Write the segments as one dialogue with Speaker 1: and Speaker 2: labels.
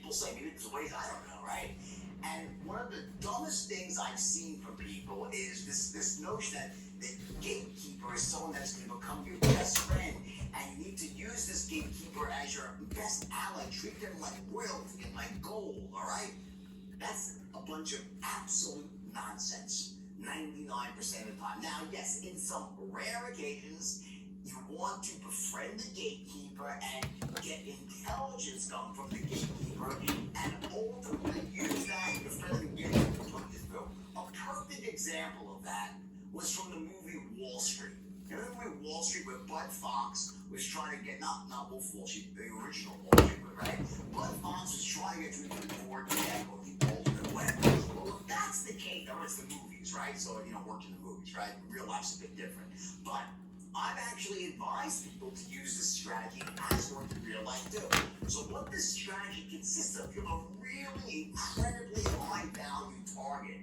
Speaker 1: people say. Maybe there's ways, I don't know, right? And one of the dumbest things I've seen from people is this notion that the gatekeeper is someone that's going to become your best friend, and you need to use this gatekeeper as your best ally. Treat them like royalty and like gold, all right? That's a bunch of absolute nonsense 99% of the time. Now, yes, in some rare occasions, you want to befriend the gatekeeper and get intelligence come from the gatekeeper and ultimately use that to befriend the gatekeeper to put this through. A perfect example of that was from the movie Wall Street. You know the movie Wall Street where Bud Fox was trying to get, not Wolf Wall Street, the original Wall Street, right? Bud Fox was trying to get through the board deck or the ultimate weapon. Well, if that's the case, that was the movies, right? So, worked in the movies, right? Real life's a bit different. But I've actually advised people to use this strategy as worked in real life too. So what this strategy consists of, you have a really incredibly high value target.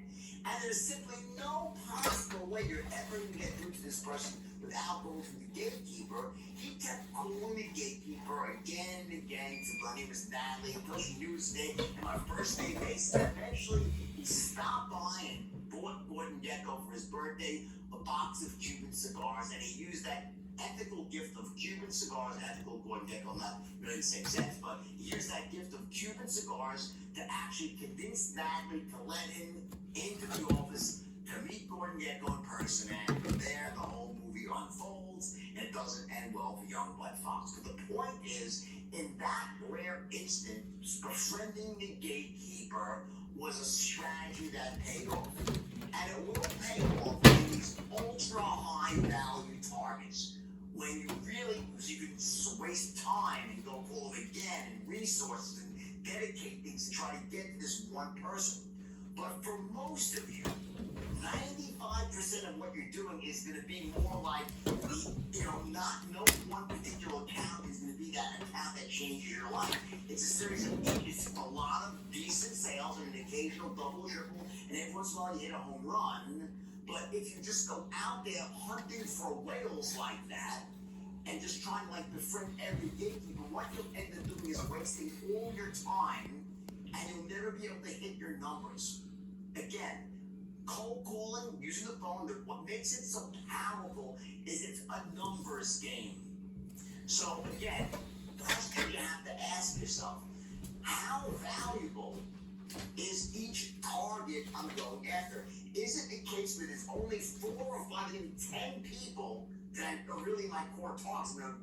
Speaker 1: And there's simply no possible way you're ever going to get through to this person without going through the gatekeeper. He kept calling the gatekeeper again and again. He said, my name is Natalie, until she knew his name and my first name basis. Eventually, he stopped by and bought Gordon Gekko for his birthday a box of Cuban cigars, and he used that ethical gift of Cuban cigars, ethical Gordon Gekko, not really the same sense, but he used that gift of Cuban cigars to actually convince Natalie to let him into the office to meet Gordon Gekko in person, and from there the whole movie unfolds, and it doesn't end well for young Bud Fox. But the point is, in that rare instant, befriending the gatekeeper was a strategy that paid off. And it will pay off in these ultra high value targets. When you really, you can waste time and go call them again, and resources, and dedicate things to try to get to this one person. But for most of you, 95% of what you're doing is going to be more like, no one particular account is going to be that account that changes your life. It's a series of, it's a lot of decent sales and an occasional double, triple, and every once in a while you hit a home run. But if you just go out there hunting for whales like that, and just trying to befriend every gatekeeper, what you'll end up doing is wasting all your time, and you'll never be able to hit your numbers. Again, cold calling, using the phone, what makes it so powerful is it's a numbers game. So again, the question you have to ask yourself, how valuable is each target I'm going after? Is it the case that it's only 4 or 5, even 10 people that are really my core targets? And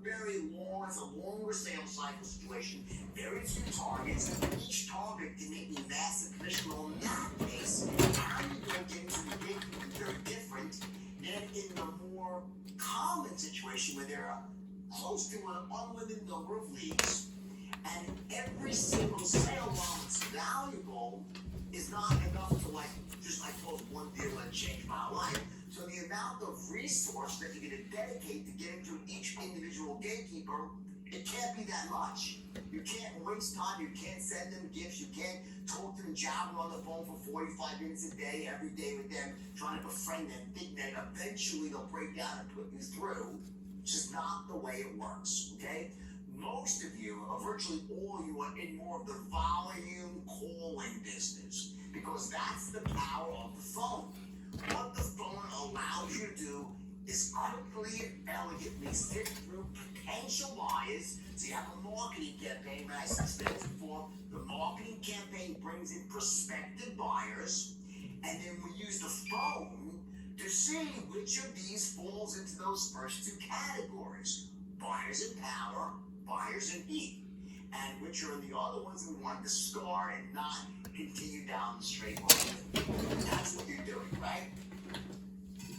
Speaker 1: it's a longer sales cycle situation, very few targets. Each target can make me massive commission. Well, in that case, how you go into the gatekeeper is very different than in the more common situation where there are close to an unlimited number of leads, and every single sale, while it's valuable, is not enough to just close one deal and change my life. So the amount of resource that you're going to dedicate to getting to each individual gatekeeper, it can't be that much. You can't waste time. You can't send them gifts. You can't talk to them, jabber on the phone for 45 minutes a day, every day with them, trying to befriend them, think that eventually they'll break down and put you through. It's just not the way it works, okay? Most of you, or virtually all of you, are in more of the volume calling business, because that's the power of the phone. What the phone allows you to do is quickly and elegantly sift through potential buyers. So you have a marketing campaign, and I said this before, the marketing campaign brings in prospective buyers, and then we use the phone to see which of these falls into those first 2 categories: buyers in power, buyers in heat, and which are the other ones we want to discard and not continue down the straight line. That's what you're doing, right?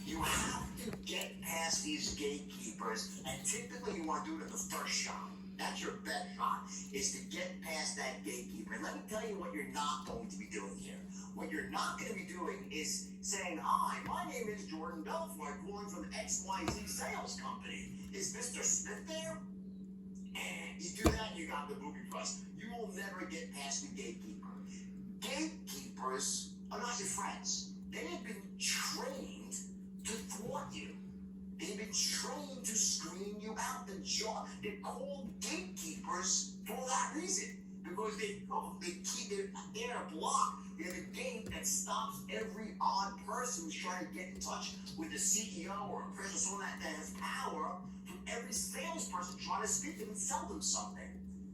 Speaker 1: You have to get past these gatekeepers, and typically you want to do it at the first shot. That's your best shot, is to get past that gatekeeper. And let me tell you what you're not going to be doing here. What you're not going to be doing is saying, hi, my name is Jordan Belfort, calling from XYZ Sales Company. Is Mr. Smith there? And you do that, you got the booby price. You will never get past the gatekeeper. Gatekeepers are not your friends. They have been trained to thwart you. They've been trained to screen you out. They're called gatekeepers for that reason. because they're a block. They're the gate that stops every odd person who's trying to get in touch with the CEO or a person, someone that has power, from every salesperson trying to speak to them and sell them something.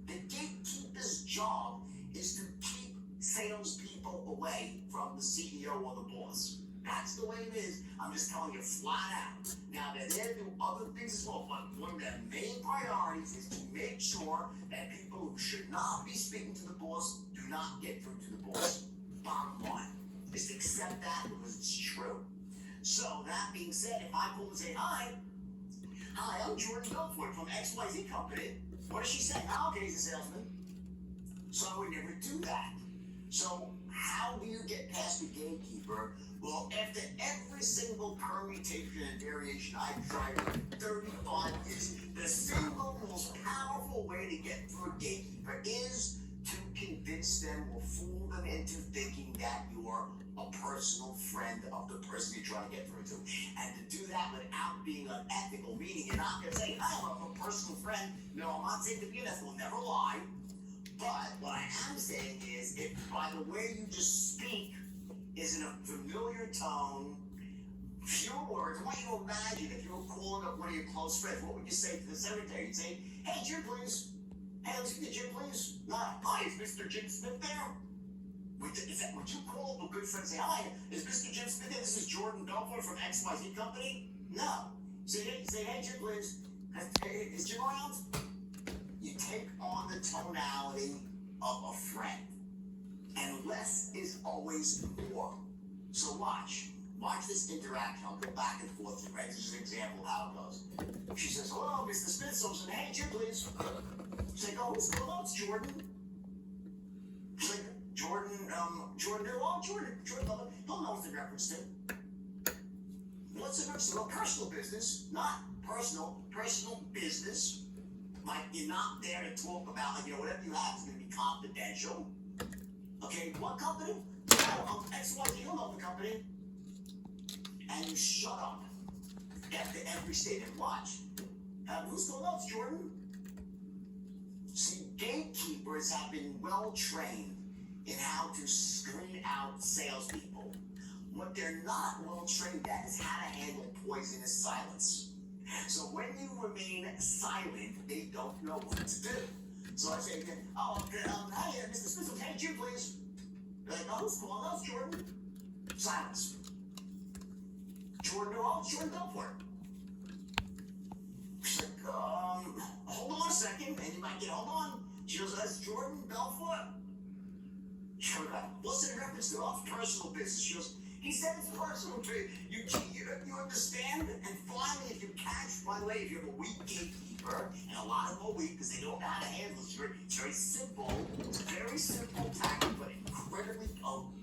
Speaker 1: The gatekeeper's job is to keep salespeople away from the CEO or the boss. That's the way it is. I'm just telling you flat out. Now, they're there to do other things as well, but one of their main priorities is to make sure that people who should not be speaking to the boss do not get through to the boss. Bottom line. Just accept that because it's true. So, that being said, if I call and say, hi, I'm Jordan Belfort from XYZ Company. What does she say? Oh, okay, he's a salesman. So I would never do that. So how do you get past the gatekeeper? Well, after every single permutation and variation I've tried for 35 years, the single most powerful way to get through a gatekeeper is to convince them or fool them into thinking that you're a personal friend of the person you're trying to get through to. And to do that without being unethical, meaning you're not going to say, I'm a personal friend. No, I'm not saying to be honest, we'll never lie. But what I am saying is, if by the way you just speak is in a familiar tone, few words, I want you to imagine if you were calling up one of your close friends, what would you say to the secretary? You'd say, hey, Jim, please. Hey, let's get Jim, please. Hi, is Mr. Jim Smith there? Would you call up a good friend and say, hi, is Mr. Jim Smith there? This is Jordan Belfort from XYZ Company? No. Say, hey, Jim, please. Is Jim around? You take on the tonality of a friend. And less is always more. So watch this interaction. I'll go back and forth, right? This is an example of how it goes. She says, hello, Mr. Smith. So I said, hey, Jim, please. She's like, oh, who's calling up? It's Jordan. She's like, Jordan, he'll know what the reference to. What's the reference to? Well, personal business, not personal business. Like, you're not there to talk about, like, whatever you have is going to be confidential. Okay, what company? Oh, XYZ, you'll know the company. And you shut up after every statement. Watch. Who's going up, Jordan? See, gatekeepers have been well trained in how to screen out salespeople. What they're not well trained at is how to handle poisonous silence. So when you remain silent, they don't know what to do. So I say, hey, Mr. Smith, hey, Jim, please. They're like, oh, who's calling us, Jordan? Silence. Jordan Belfort. She's like, hold on a second, and you might get, hold on. She goes, that's Jordan Belfort. She goes, what's in reference to? Oh, personal business. She goes, he said it's personal to you. You understand? And finally, if you catch, by the way, if you have a weak gatekeeper, and a lot of them are weak because they don't know how to handle it, it's very simple. It's a very simple tactic, but incredibly potent.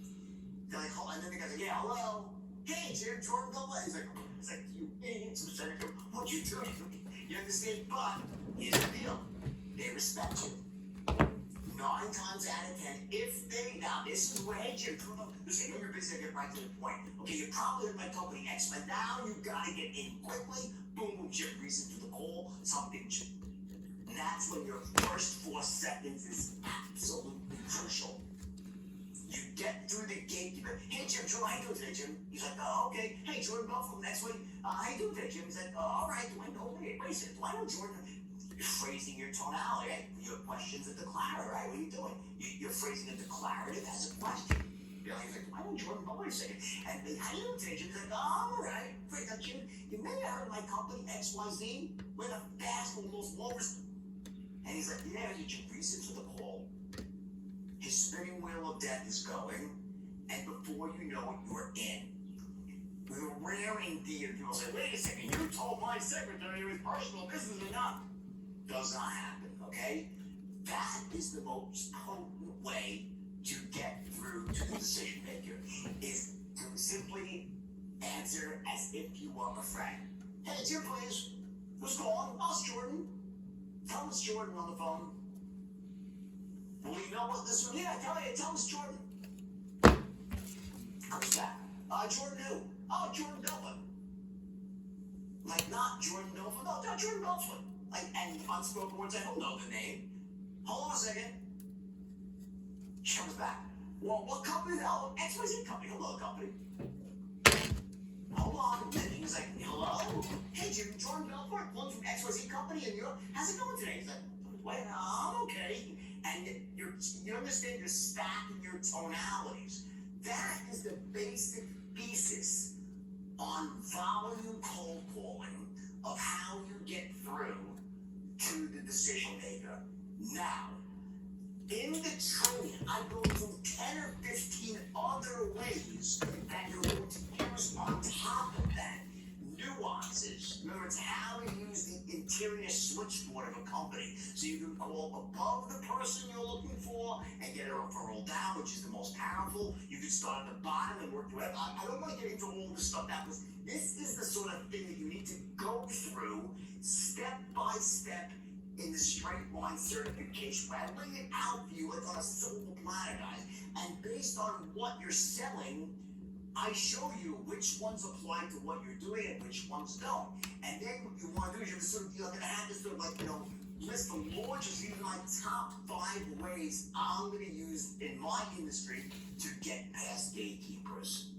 Speaker 1: They're like, and then the guy's like, yeah, hello. Hey, Jordan Belfort. He's like, you idiots. What you doing? You understand? But here's the deal. They respect you. 9 times out of 10, if they, now this is where, hey, Jim, listen, I know you're busy, get right to the point. Okay, you probably heard my company X, but now you've got to get in quickly. Boom, Jim, reason to the call, something. And that's when your first 4 seconds is absolutely crucial. You get through the gate, hey, Jim, how you doing today, Jim? He's like, oh, okay. Hey, Jordan Belfort, next week. How you doing today, Jim? He's like, oh, all right, do I know, wait a second, do I know Jordan? You're phrasing your tonality, right? Your question's a declarative, right? What are you doing? You're phrasing a declarative as a question. You're like, I know Jordan, but wait a second. And how do you doing today, Jim? He's like, oh, all right. Great. Now, Jim, you may have heard of my company, XYZ. We're the fastest, most lowest. And he's like, yeah, did you research the call? His spinning wheel of death is going, and before you know it, you're in. With a rare indeed, people say, wait a second, you told my secretary it was personal business or not. Does not happen, okay? That is the most potent way to get through to the decision maker, is to simply answer as if you were a friend. Hey, Jim, please. Who's calling? Oh, it's Jordan. Tell us Jordan on the phone. Well, you know what this one? Yeah, tell us Jordan. Comes back. Jordan who? Oh, Jordan Belfort. Like, not Jordan Belfort. No, not Jordan Belfort. Like, and unspoken words, I don't know the name. Hold on a second. She comes back. Well, what company? Oh, XYZ company. Hello, company. Hold on. And he's like, hello? Hey, Jim, Jordan Belfort, calling from XYZ company, and how's it going today? He's like, well, I'm okay. And you understand you're stacking your tonalities. That is the basic thesis on volume cold calling of how you get through to the decision maker. Now, in the training, I go through 10 or 15 other ways that you're going to use on top of that. Nuances. Remember, it's how to use the interior switchboard of a company. So you can call above the person you're looking for and get a referral down, which is the most powerful. You can start at the bottom and work your way up. I don't want to get into all this stuff now, because this is the sort of thing that you need to go through step by step in the straight line certification. I lay it out for you like on a silver platter, guys. And based on what you're selling, I show you which ones apply to what you're doing and which ones don't. And then what you want to do is you're going to have this sort of list of launches, even my top 5 ways I'm going to use in my industry to get past gatekeepers.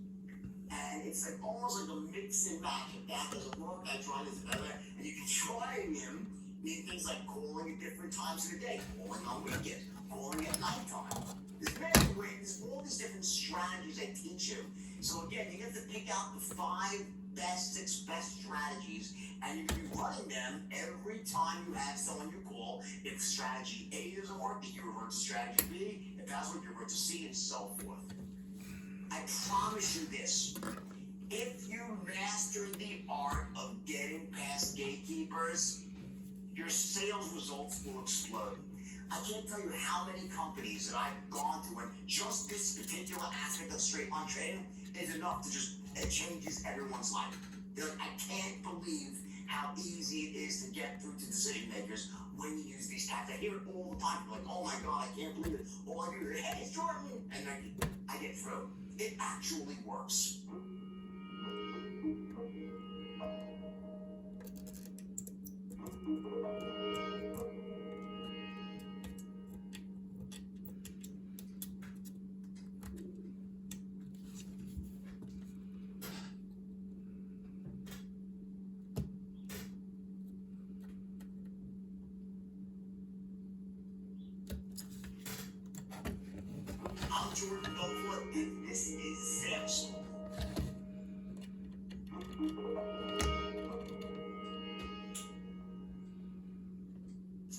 Speaker 1: And it's almost like a mix and match. If that doesn't work, I try this other. And you can try them. Mean things like calling at different times of the day, calling on weekends, calling at nighttime. There's many ways, there's all these different strategies I teach you. So again, you get to pick out the 5 best, 6 best strategies, and you can be running them every time you have someone you call. If strategy A doesn't work, you revert to strategy B. If that's what you revert to C, and so forth. I promise you this. If you master the art of getting past gatekeepers, your sales results will explode. I can't tell you how many companies that I've gone to and just this particular aspect of straight line trading is enough to it changes everyone's life. They're like, I can't believe how easy it is to get through to decision makers when you use these tactics. I hear it all the time. They're like, oh my God, I can't believe it. All I do is, hey, it's Jordan. And I get through. It actually works. I'm Jordan Belfort, and this is sales.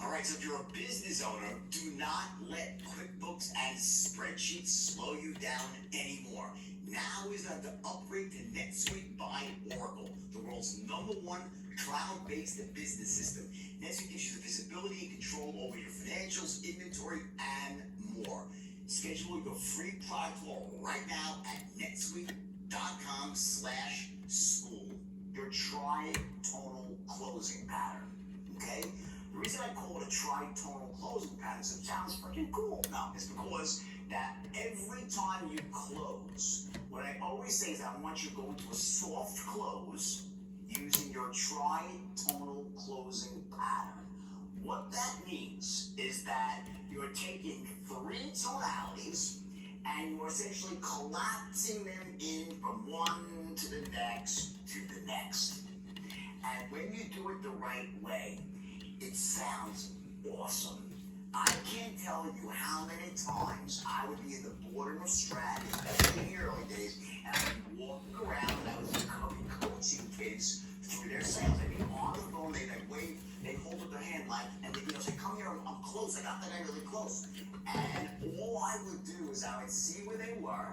Speaker 1: All right, so if you're a business owner, do not let QuickBooks and spreadsheets slow you down anymore. Now is time to upgrade to NetSuite by Oracle, the world's #1 cloud-based business system. NetSuite gives you the visibility and control over your financials, inventory, and more. Schedule your free product call right now at netsuite.com/school. Your tritonal closing pattern. Okay? The reason I call it a tritonal closing pattern is it sounds freaking cool. No, it's because that every time you close, what I always say is I want you to go into a soft close using your tritonal closing pattern. What that means is that you're taking 3 tonalities and you're essentially collapsing them in from one to the next to the next. And when you do it the right way, it sounds awesome. I can't tell you how many times I would be in the boardroom of strategy, especially in the early days, and I would be walking around and I was coaching kids through their sales. I'd be on the phone, they'd wave, they'd hold up their hand like, and they'd say, come here, I'm close, I got that guy really close. And all I would do is I would see where they were,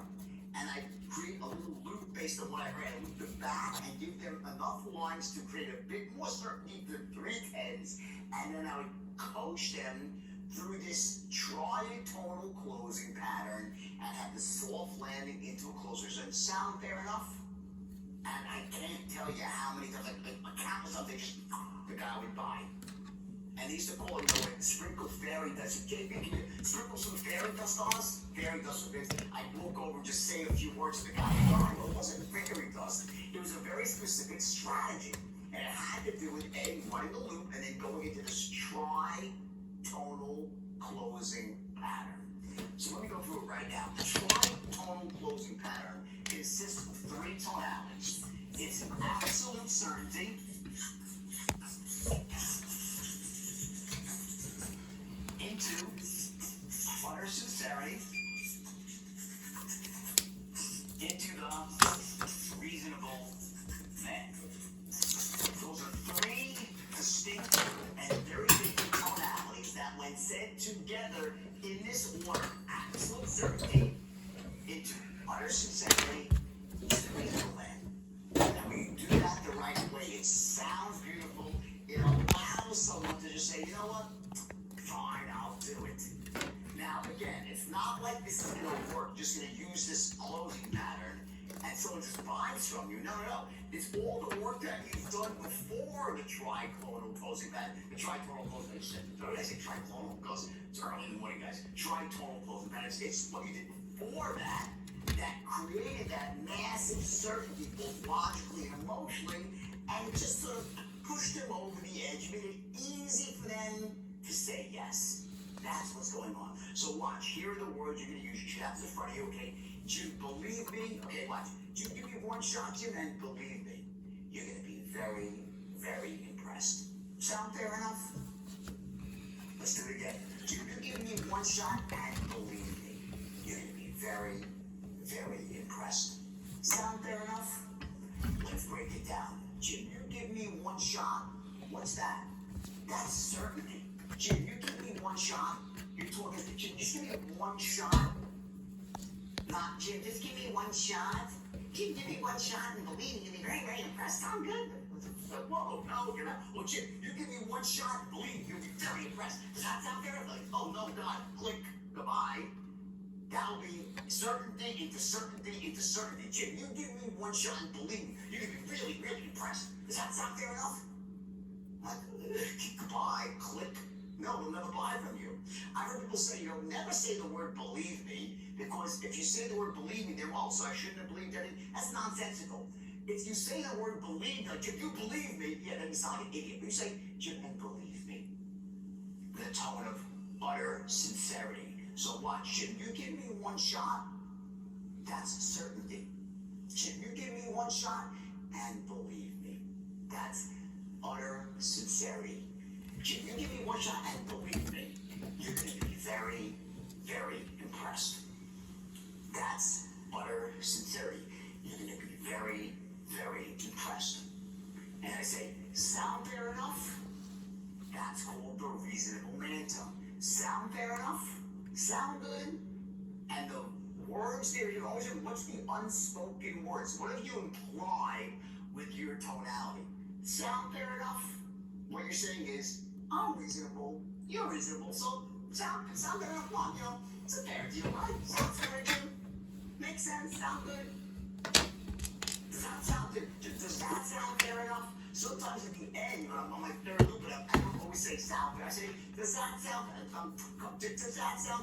Speaker 1: and I'd create a little loop based on what I read, loop them back, and give them enough lines to create a bit more certainty to 3 tens, and then I would coach them through this tritonal closing pattern and have the soft landing into a closer. Does that sound fair enough? And I can't tell you how many times, like countless times, the guy would buy. And they used to call it, sprinkle fairy dust. Can you sprinkle some fairy dust on us? Fairy dust was I'd walk over and just say a few words to the guy. No, it wasn't fairy dust. It was a very specific strategy. And it had to do with A, running the loop, and then going into this tritonal closing pattern. So let me go through right now. The tritonal closing pattern consists of 3 tonalities. It's an absolute certainty, into utter sincerity, into the reasonable man. Those are 3 distinct and very different tonalities that, when said together in this order, absolute certainty, into utter sincerity, into the reasonable man. And when you do that the right way, it sounds beautiful. It allows someone to just say, you know what? Fine, I'll do it. Now, again, it's not like this is going to work, just going to use this closing pattern and someone just buys from you. No, no, no. It's all the work that you've done before the triclonal closing pattern. The tritonal closing pattern. I say triclonal because it's early in the morning, guys. Tritonal closing pattern. It's what you did before that that created that massive certainty, both logically and emotionally, and just sort of pushed them over the edge, made it easy for them to say yes. That's what's going on. So watch. Here are the words you're going to use. You should have this in front of you, okay? Jim, believe me. Okay, watch. Jim, give me one shot, Jim, and believe me. You're going to be very, very impressed. Sound fair enough? Let's do it again. Jim, you give me one shot and believe me. You're going to be very, very impressed. Sound fair enough? Let's break it down. Jim, you give me one shot. What's that? That's certainty. Jim, you give me one shot. You're talking to Jim, just give me one shot. Not Jim, just give me one shot. Jim, give me one shot and believe me, you'll be very, very impressed. Sound good? Whoa, no, you're not. Oh, Jim, you give me one shot and believe me, you'll be very impressed. Does that sound fair? Like, oh, no, God, click, goodbye. That'll be certainty into certainty into certainty. Jim, you give me one shot and believe me, you're going to be really, really impressed. Does that sound fair enough? Goodbye, click. No, we'll never buy from you. I've heard people say, never say the word believe me, because if you say the word believe me, then, well, so I shouldn't have believed anything. That's nonsensical. If you say the word believe, like, if you believe me, yeah, then you sound like an idiot. But you say, Jim, and believe me. The tone of utter sincerity. So watch, Jim, you give me one shot, that's certainty. Jim, you give me one shot, and believe me. That's utter sincerity. Jim, you give me one shot and believe me, you're going to be very, very impressed. That's utter sincerity. You're going to be very, very impressed. And I say, sound fair enough? That's called the reasonable man tone. Sound fair enough? Sound good? And the words there, you always say, what's the unspoken words? What have you implied with your tonality? Sound fair enough? What you're saying is, I'm reasonable, you're reasonable, so sound fair enough. Come on, it's a fair deal, right? Sounds fair, Jim? Makes sense? Sound good? Does that sound good? Does that sound fair enough? Sometimes at the end, when I'm on my third loop, I don't always say sound fair. I say, does that sound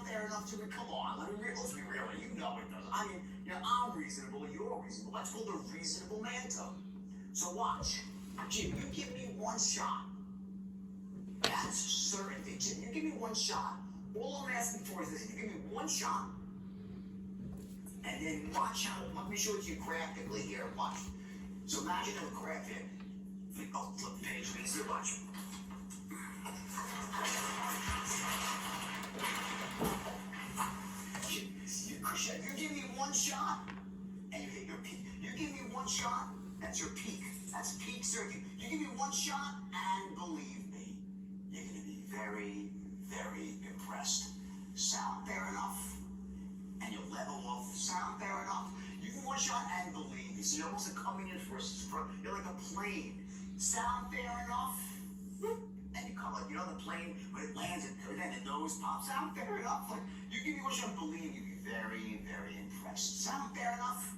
Speaker 1: fair enough to me? Come on, let's be real. You know it does. I mean, I'm reasonable, you're reasonable. That's called a reasonable man tone. So watch. Jim, you give me one shot. That's certainty. Jim, you give me one shot. All I'm asking for is this. You give me one shot. And then watch how, let me show it to you graphically here. Watch. So imagine a graph here. Oh, flip the page. Easier. Watch. You give me one shot, and you hit your peak. You give me one shot, that's your peak. That's peak certainty. You give me one shot, and believe me, you're going to be very, very impressed. Sound fair enough? And you'll level off. Sound fair enough? You give me one shot, and believe me. So you're almost coming in for you're like a plane. Sound fair enough? And you come like, the plane, when it lands, and then the nose pops. Sound fair enough? Like, you give me one shot, and believe me, you'll be very, very impressed. Sound fair enough?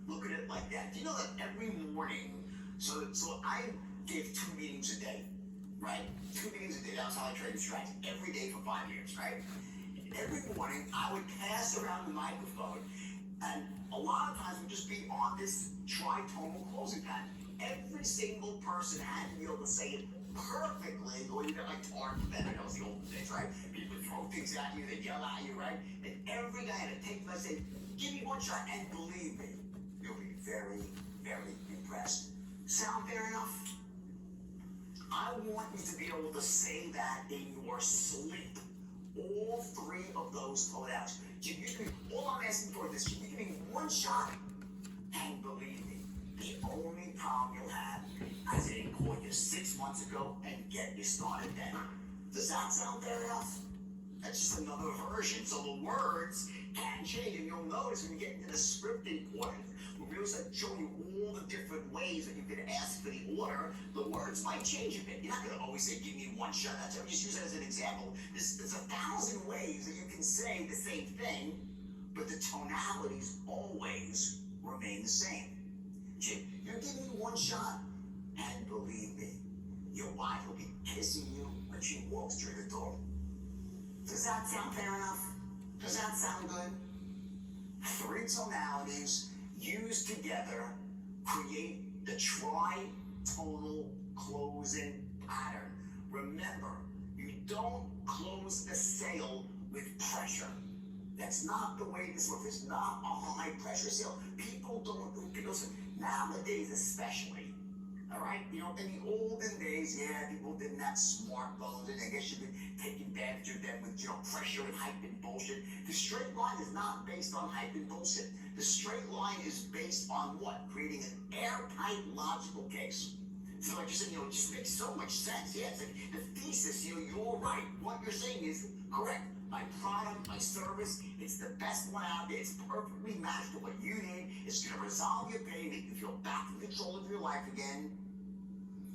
Speaker 1: Look at it like that. Do you know that every morning, so I give 2 meetings a day, right? 2 meetings a day. That's how I train strikes every day for 5 years, right? Every morning, I would pass around the microphone, and a lot of times we'd just be on this tritonal closing pattern. Every single person had to be able to say it perfectly, or you got like tarp then, that was the old days, right? People would throw things at you, they'd yell at you, right? And every guy had to take I say, give me one shot, and believe me, you'll be very, very impressed. Sound fair enough? I want you to be able to say that in your sleep. All three of those codes. All I'm asking for is this. You give me one shot, and believe me, the only problem you'll have is they caught you 6 months ago and get you started then. Does that sound fair enough? That's just another version. So the words can change, and you'll notice when you get into the scripting portion, when we start showing you all the different ways that you can ask for the order, the words might change a bit. You're not going to always say, give me one shot. That's why we just use that as an example. There's 1,000 ways that you can say the same thing, but the tonalities always remain the same. Jim, you're giving me one shot, and believe me, your wife will be kissing you when she walks through the door. Does that sound fair enough? Does that sound good? 3 tonalities used together create the tritonal closing pattern. Remember, you don't close a sale with pressure. That's not the way this works. It's not a high pressure sale. People don't, listen, nowadays especially, all right? You know, in the olden days, yeah, people didn't have smartphones, and I guess you could take advantage of them with, you know, pressure and hype and bullshit. The straight line is not based on hype and bullshit. The straight line is based on what? Creating an airtight logical case. So like you said, you know, it just makes so much sense. Yeah, it's like the thesis, you know, you're right. What you're saying is correct. My product, my service, it's the best one out there. It's perfectly matched to what you need. It's going to resolve your pain, make you feel back in control of your life again.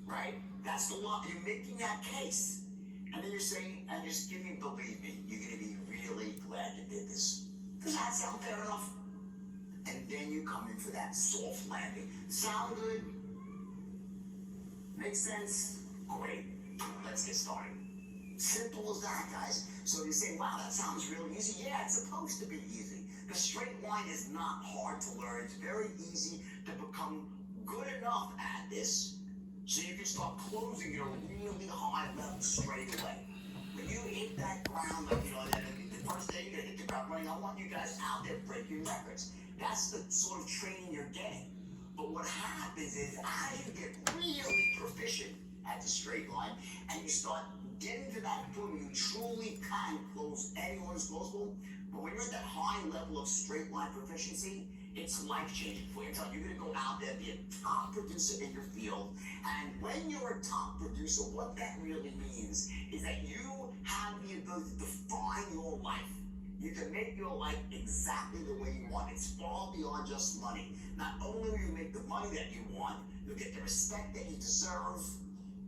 Speaker 1: Right? That's the law. You're making that case. And then you're saying, and just give me, believe me, you're going to be really glad you did this. Does that sound fair enough? And then you come in for that soft landing. Sound good? Makes sense? Great. Let's get started. Simple as that, guys. So you say, wow, that sounds really easy. Yeah, it's supposed to be easy. The straight line is not hard to learn. It's very easy to become good enough at this so you can start closing your really high level straight away. When you hit that ground, like, you know, the first day you're going to hit the ground running, I want you guys out there breaking records. That's the sort of training you're getting. But what happens is, as you get really proficient at the straight line, and you start getting to that point where you truly can close anyone's closable, but when you're at that high level of straight line proficiency, it's life-changing for you. I'm telling you, you're going to go out there, be a top producer in your field, and when you're a top producer, what that really means is that you have the ability to define your life. You can make your life exactly the way you want. It's far beyond just money. Not only will you make the money that you want, you'll get the respect that you deserve.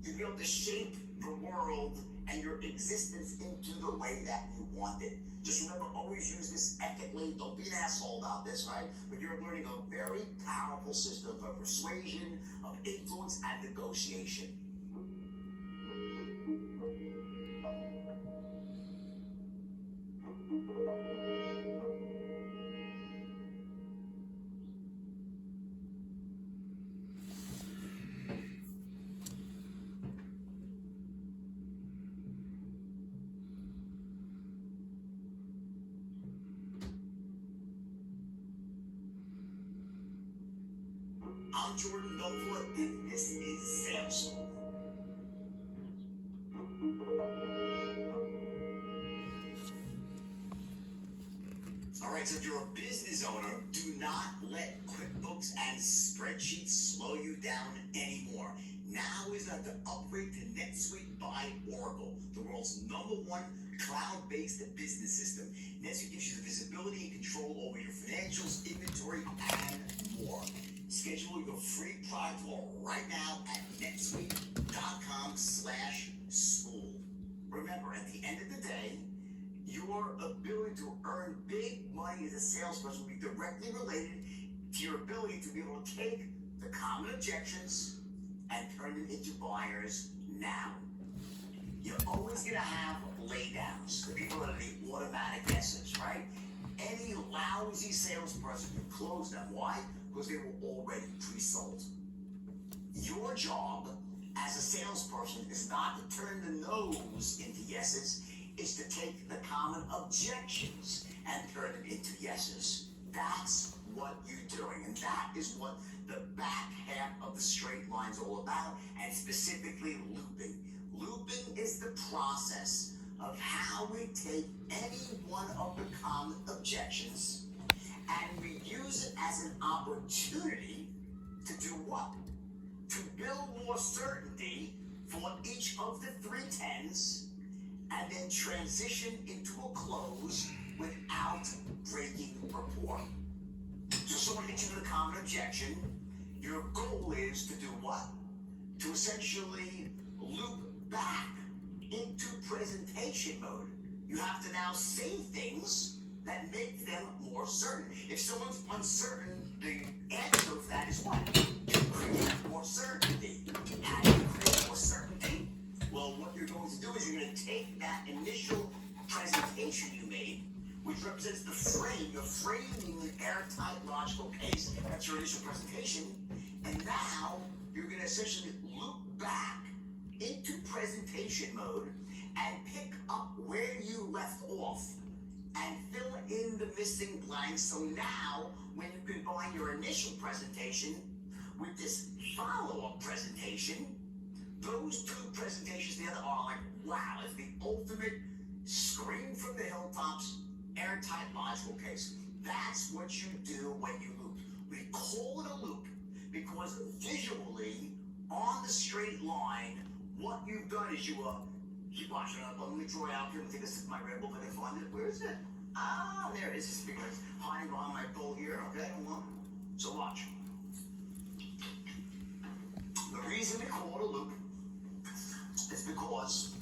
Speaker 1: You'll be able to shape the world and your existence into the way that you want it. Just remember, always use this ethically. Don't be an asshole about this, right? But you're learning a very powerful system of persuasion, of influence, and negotiation. I'm Jordan Belfort, and this is Sales. All right, so if you're a business owner, do not let QuickBooks and spreadsheets slow you down anymore. Now is not the upgrade to NetSuite by Oracle, the world's #1 cloud-based business system. NetSuite gives you the visibility and control over your financials, inventory, and more. Schedule your free product tour right now at netsuite.com/school. Remember, at the end of the day, your ability to earn big money as a salesperson will be directly related to your ability to be able to take the common objections and turn them into buyers now. You're always going to have laydowns, the people that are the automatic guesses, right? Any lousy salesperson can close them. Why? Because they were already pre-sold. Your job as a salesperson is not to turn the no's into yeses. is to take the common objections and turn them into yeses. That's what you're doing, and that is what the back half of the straight line is all about, and specifically looping. Looping is the process of how we take any one of the common objections and we use it as an opportunity to do what? To build more certainty for each of the three tens and then transition into a close without breaking rapport. So someone hits you with a common objection. Your goal is to do what? To essentially loop back into presentation mode. You have to now say things that make them more certain. If someone's uncertain, the answer for that is what? To create more certainty. How do you create more certainty? Well, what you're going to do is you're going to take that initial presentation you made, which represents the frame, your frame being an airtight logical case. That's your initial presentation. And now you're going to essentially loop back into presentation mode and pick up where you left off and fill in the missing blanks. So now, when you combine your initial presentation with this follow-up presentation, those two presentations together are like, wow, it's the ultimate scream from the hilltops, airtight logical case. That's what you do when you loop. We call it a loop because visually, on the straight line, what you've done is keep watching. Let me draw it out here. Let me take a sip of my Red Bull if I can find it. Where is it? Ah, there it is. It's because hiding behind my bowl here. Okay, hold on. So watch. The reason we call it a loop is because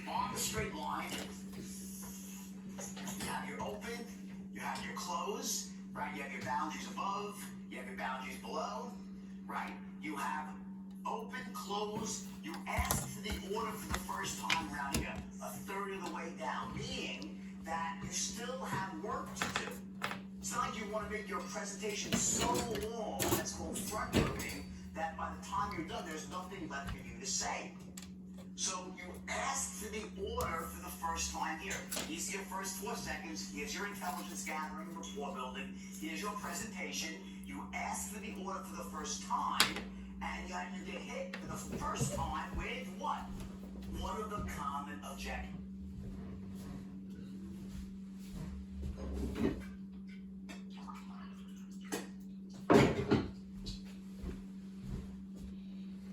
Speaker 1: on the straight line, you have your open, you have your close, right? You have your boundaries above, you have your boundaries below, right? You have open, close. You ask for the order for the first time around here, a third of the way down, meaning that you still have work to do. It's not like you want to make your presentation so long, that's called front loading, that by the time you're done, there's nothing left for you to say. So you ask for the order for the first time here. Here's your first 4 seconds. Here's your intelligence gathering, rapport building. Here's your presentation. You ask for the order for the first time, and you get hit for the first time with what? One of the common objections.